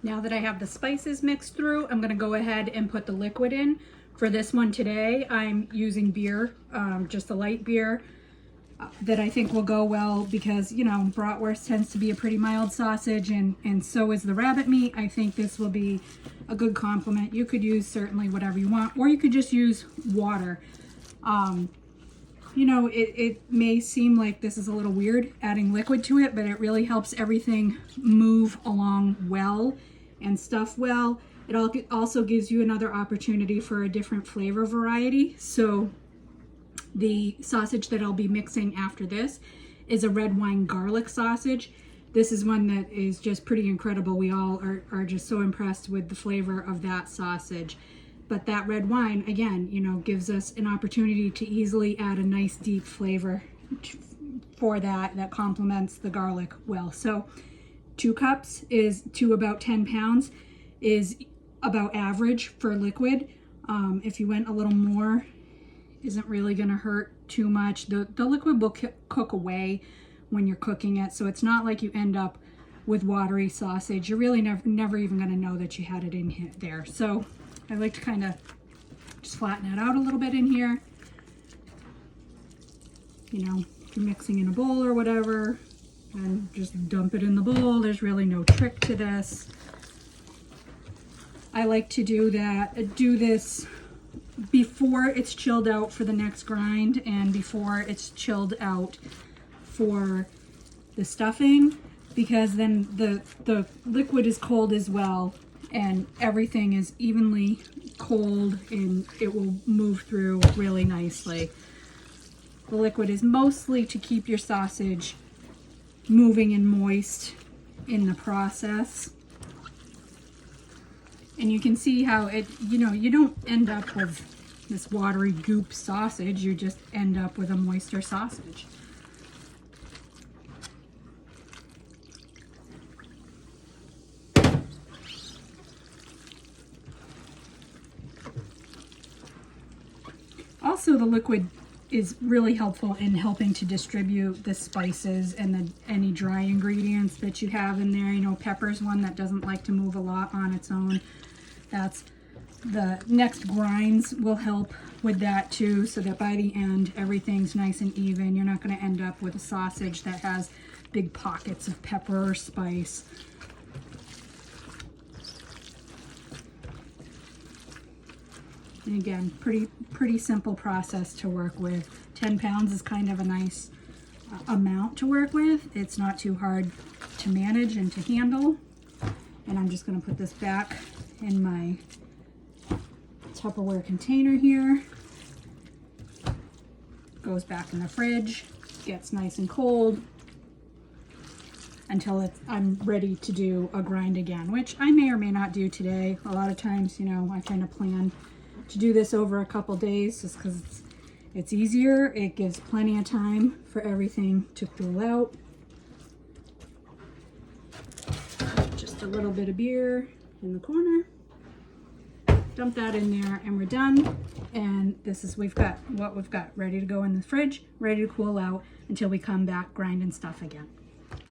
Now that I have the spices mixed through, I'm gonna go ahead and put the liquid in. For this one today, I'm using beer, just a light beer that I think will go well because, you know, bratwurst tends to be a pretty mild sausage and so is the rabbit meat. I think this will be a good complement. You could use certainly whatever you want, or you could just use water. You know, it may seem like this is a little weird adding liquid to it, but it really helps everything move along well and stuff well. It also gives you another opportunity for a different flavor variety. So the sausage that I'll be mixing after this is a red wine garlic sausage. This is one that is just pretty incredible. We all are just so impressed with the flavor of that sausage. But that red wine, again, you know, gives us an opportunity to easily add a nice deep flavor for that complements the garlic well. So 2 cups is to about 10 pounds is about average for liquid. If you went a little more, isn't really going to hurt too much. The liquid will cook away when you're cooking it, so it's not like you end up with watery sausage. You're really never even going to know that you had it in there. So I like to kind of just flatten it out a little bit in here. You know, if you're mixing in a bowl or whatever, and just dump it in the bowl. There's really no trick to this. I like to do this before it's chilled out for the next grind and before it's chilled out for the stuffing, because then the liquid is cold as well and everything is evenly cold and it will move through really nicely. The liquid is mostly to keep your sausage moving and moist in the process. And you can see how it, you know, you don't end up with this watery goop sausage, you just end up with a moister sausage. Also, the liquid is really helpful in helping to distribute the spices and any dry ingredients that you have in there. You know, pepper's one that doesn't like to move a lot on its own. That's the next grinds will help with that too, so that by the end everything's nice and even. You're not going to end up with a sausage that has big pockets of pepper or spice. And again, pretty simple process to work with. 10 pounds is kind of a nice amount to work with. It's not too hard to manage and to handle. And I'm just going to put this back in my Tupperware container here. Goes back in the fridge, gets nice and cold until I'm ready to do a grind again, which I may or may not do today. A lot of times, you know, I kind of plan to do this over a couple days just because it's easier. It gives plenty of time for everything to cool out. Just a little bit of beer in the corner. Dump that in there and we're done. And this is what we've got ready to go in the fridge, ready to cool out until we come back, grind and stuff again.